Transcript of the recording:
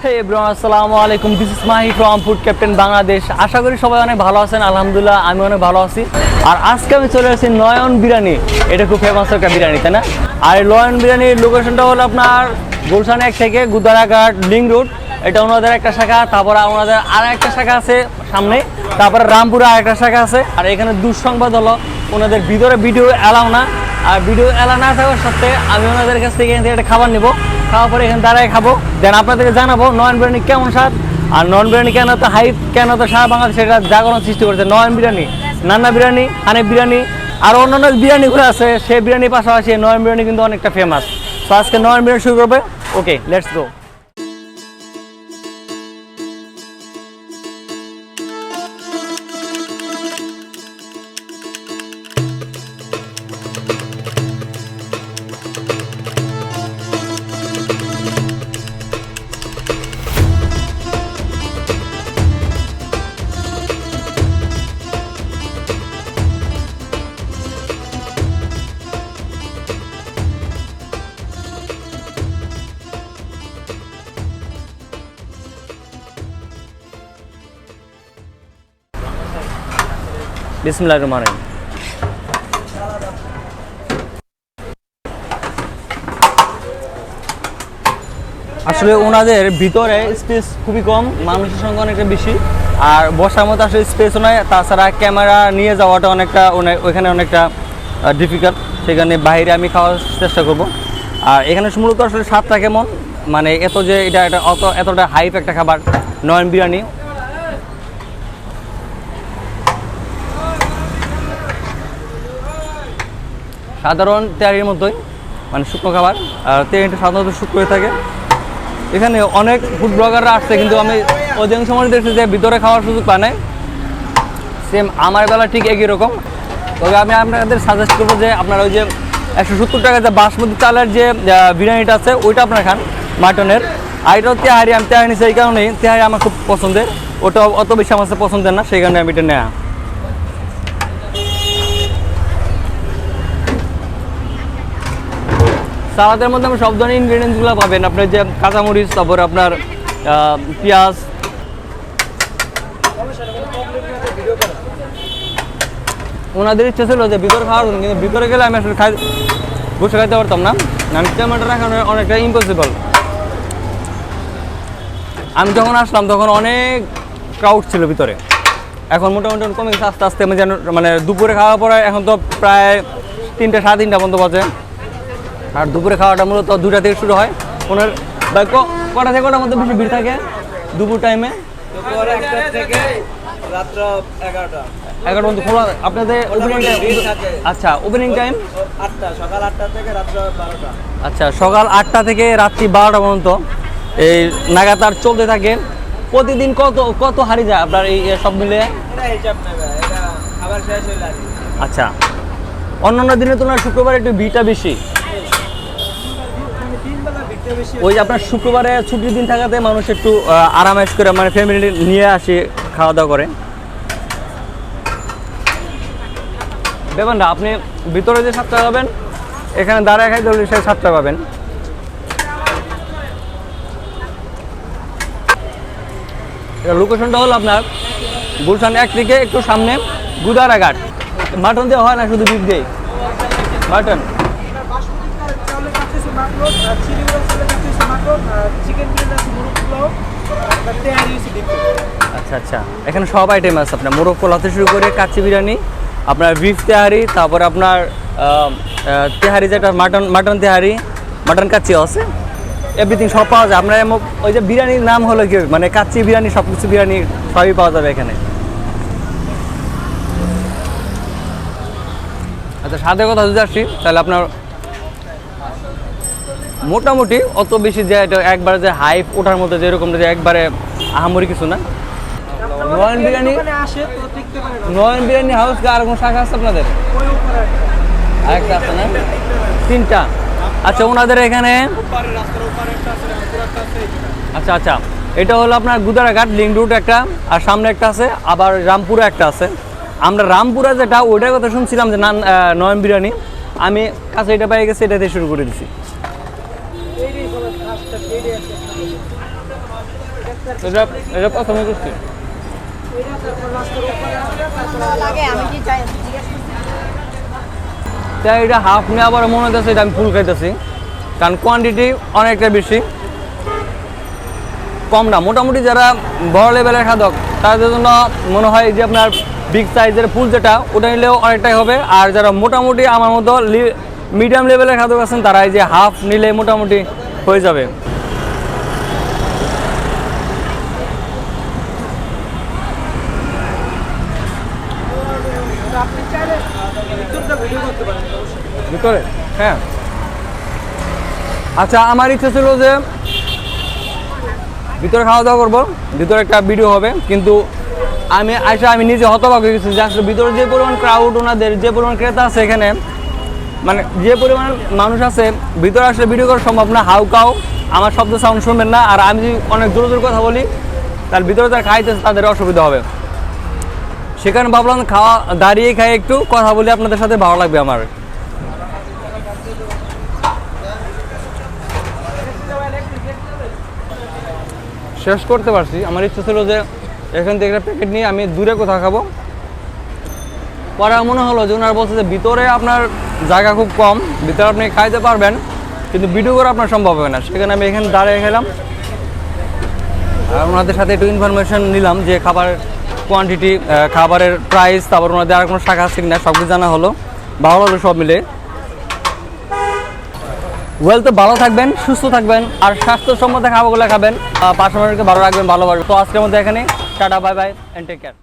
Hey everyone, আসসালামু আলাইকুম। This is Mahi from food captain Bangladesh. আশা করি সবাই অনেক ভালো আছেন। আলহামদুলিল্লাহ আমি অনেক ভালো আছি। আর আজকে আমি চলে আসছি নয়ন বিরিয়ানি। এটা খুব ফেমাস একটা বিরিয়ানি, তাই না? আর এই নয়ন বিরিয়ানির লোকেশনটা হলো আপনার গুলশান 1 থেকে গুদারাঘাট লিঙ্ক রোড। এটা ওনাদের একটা শাখা, তারপরে ওনাদের আর একটা শাখা আছে সামনে, তারপরে রামপুরে আরেকটা শাখা আছে। আর এখানে দুঃসংবাদ হলো ওনাদের ভিতরে ভিডিও অ্যালাউ না। আর ভিডিও অ্যালাউ না থাকার সত্ত্বে আমি ওনাদের কাছ থেকে এখান থেকে একটা খাবার নেবো, খাওয়ার পরে এখানে দাঁড়ায় খাবো, দেন আপনাদেরকে জানাবো নয়ন বিরিয়ানি কেমন স্বাদ আর নয়ন বিরিয়ানি কেন তো হাইপ, কেন তো সারা বাংলাদেশ এটা জাগরণ সৃষ্টি করেছে। নয়ন বিরিয়ানি, নান্না বিরিয়ানি, হানিফ বিরিয়ানি আর অন্যান্য বিরিয়ানিগুলো আছে, সেই বিরিয়ানির পাশাপাশি নয়ন বিরিয়ানি কিন্তু অনেকটা ফেমাস। তো আজকে নয়ন বিরিয়ানি শুরু করবে। ওকে, লেটস গো। বিসমিল্লাহির রহমানির রহিম। আসলে ওনাদের ভিতরে স্পেস খুবই কম, মানুষের সংখ্যা অনেকটা বেশি, আর বসার মতো আসলে স্পেসও নয়। তাছাড়া ক্যামেরা নিয়ে যাওয়াটা অনেকটা ওইখানে অনেকটা ডিফিকাল্ট, সেখানে বাইরে আমি খাওয়ার চেষ্টা করব। আর এখানে মূলত আসলে স্বাদটা কেমন, মানে এত যে এটা এতটা হাইপ একটা খাবার নয়ন বিরিয়ানি। সাধারণ তেহারির মতোই, মানে শুকনো খাবার, আর তেহারিটা সাধারণত শুকনো হয়ে থাকে। এখানে অনেক ফুড ব্লগাররা আসছে, কিন্তু আমি অধিকাংশ সময় দেখছি যে ভিতরে খাওয়ার সুযোগ পায় নাই। সেম আমার বেলা ঠিক একই রকম। তবে আমি আপনাদের সাজেস্ট করবো যে আপনারা ওই যে 170 টাকা যে বাসমতি চালের যে বিরিয়ানিটা আছে ওইটা আপনারা খান, মাটনের। আর এটাও তেহারি, আমি তেহারি নিচ্ছি এই কারণেই, তেহারি আমার খুব পছন্দের, ওটা অত বেশি আমার পছন্দের না, সেই কারণে আমি এটা নেয়া। সালাদের মধ্যে আপনি সব ধরনের ইনগ্রিডিয়েন্টসগুলো পাবেন, আপনার যে কাঁচামরিচ, তারপরে আপনার পেঁয়াজ। ওনাদের ইচ্ছা ছিল যে ভিতরে খাওয়ার জন্য, কিন্তু ভিতরে গেলে আমি আসলে বসে খাইতে পারতাম না, আমি টমেটো রাখানো অনেকটা ইম্পসিবল। আমি যখন আসলাম তখন অনেক ক্রাউড ছিল ভিতরে, এখন মোটামুটি কমে গেছে আস্তে আস্তে। আমি যেন মানে দুপুরে খাওয়ার পরে এখন তো প্রায় 3টা, 3:30 পর্যন্ত বাজে। আর দুপুরে খাওয়াটা মূলত 2টা থেকে শুরু হয়। ওনার কটা থেকে কটার মধ্যে বেশি ভিড় থাকে দুপুর টাইমে? 1টা থেকে রাত্র 11টা পর্যন্ত খোলা আপনাদের ওপেনিং টাইম? আচ্ছা, ওপেনিং টাইম 8টা, সকাল 8টা থেকে রাত্র 12টা। আচ্ছা, সকাল 8টা থেকে রাত্রি 12টা পর্যন্ত এই লাগাতার চলতে থাকে। প্রতিদিন কত হারি যায় আপনার এই সব মিলে? এটা হিসাব নেবে, এটা খাবার শেষ হইলে আর কি। আচ্ছা, অন্যান্য দিনের তুলনায় শুক্রবারে একটু ভিড়টা বেশি। ওই যে আপনার শুক্রবারে ছুটির দিন থাকাতে মানুষ একটু আরামাইশ করে, মানে ফ্যামিলি নিয়ে আসে, খাওয়া দাওয়া করে। দেখবেন না আপনি ভিতরে যে 7 টাকা পাবেন, এখানে দাঁড়ায় খাইতে হলে সে 7 টাকা পাবেন। লোকেশনটা হলো আপনার গুলশান 1 থেকে একটু সামনে গুদারাঘাট। মাটন দেওয়া হয় না, শুধু বিফ দেয়, মাটন। আচ্ছা আচ্ছা, এখানে সব আইটেম আছে আপনার, মোরগ পোলাও থেকে শুরু করে কাচ্চি বিরিয়ানি, আপনার বিফ তেহারি, তারপরে আপনার তেহারি যেটা মাটন তেহারি, মাটন কাচ্চি আছে, এভরিথিং সব পাওয়া যায়। আপনার ওই যে বিরিয়ানির নাম হলো কি, মানে কাচ্চি বিরিয়ানি, সব কিছু বিরিয়ানি সবই পাওয়া যাবে এখানে। আচ্ছা, স্বাদের কথা যদি আসছি তাহলে আপনার মোটামুটি অত বেশি যে এটা একবারে যে হাইপ ওঠার মতো যেরকম, যে একবারে আহামরি কিছু না। নয়ন বিরিয়ানি হাউস আর কোনো শাখা আছে আপনাদের? আরেকটা আছে না? 3টা। আচ্ছা, ওনাদের এখানে আচ্ছা আচ্ছা, এটা হলো আপনার গুদারাঘাট লিঙ্ক রোড একটা, আর সামনে একটা আছে, আবার রামপুরে একটা আছে। আমরা রামপুরা যেটা ওইটার কথা শুনছিলাম যে নয়ন বিরিয়ানি, আমি কাছে এটা পেয়ে গেছি, এটাতে শুরু করে দিছি। এটা এটা পছন্দ করছি। লাগে আমি কি চাই তাই এটা হাফ নিয়ে আবার মনে হচ্ছে এটা আমি ফুল খাইতেছি, কারণ কোয়ান্টিটি অনেকটা বেশি, কম না। মোটামুটি যারা বড় লেভেলের খাদক তাদের জন্য মনে হয় যে আপনার বিগ সাইজের ফুল যেটা ওটা নিলেও অনেকটাই হবে। আর যারা মোটামুটি আমার মতো মিডিয়াম লেভেলের খাদক আছেন তারা এই যে হাফ নিলে মোটামুটি হয়ে যাবে। ভিতরে হ্যাঁ, আচ্ছা আমার ইচ্ছা ছিল যে ভিতরে খাওয়া দাওয়া করবো, ভিতরে একটা ভিডিও হবে, কিন্তু আমি নিজে হতবাক হয়ে গেছি যে আসলে ভিতরে যে পরিমাণ ক্রাউড, ওনাদের যে পরিমাণ ক্রেতা আছে এখানে, মানে যে পরিমাণ মানুষ আছে ভিতরে আসলে ভিডিও করা সম্ভব না। হাউকাও আমার শব্দ সাউন্ড শুনবেন না, আর আমি যদি অনেক জোরে জোরে কথা বলি তার ভিতরে যারা খাইতেছে তাদের অসুবিধা হবে। সেখানে ভাবলাম খাওয়া দাঁড়িয়ে খাই একটু কথা বলি আপনাদের সাথে, ভালো লাগবে আমার। শেষ করতে পারছি, আমার ইচ্ছা ছিল যে এখান থেকে একটা প্যাকেট নিয়ে আমি দূরে কোথাও খাবো। পরে মনে হলো যে ওনারা বলছে যে ভিতরে আপনার জায়গা খুব কম, ভিতরে আপনি খাইতে পারবেন কিন্তু ভিডিও করা আপনার সম্ভব হবে না। সেখানে আমি এখানে দাঁড়িয়ে খেলাম আর ওনাদের সাথে একটু ইনফরমেশন নিলাম যে খাবার কোয়ান্টিটি, খাবারের প্রাইস, তারপর ওনাদের আর কোনো শাখা আছে কিনা সব কিছু জানা হলো, ভালো হলো সব মিলে। ওয়েল, তো ভালো থাকবেন, সুস্থ থাকবেন আর স্বাস্থ্যসম্মত খাবারগুলো খাবেন, পাশাপাশি ভালো রাখবেন, ভালোবাসবেন। তো আজকের মধ্যে এখানে ta-ta, bye bye and take care.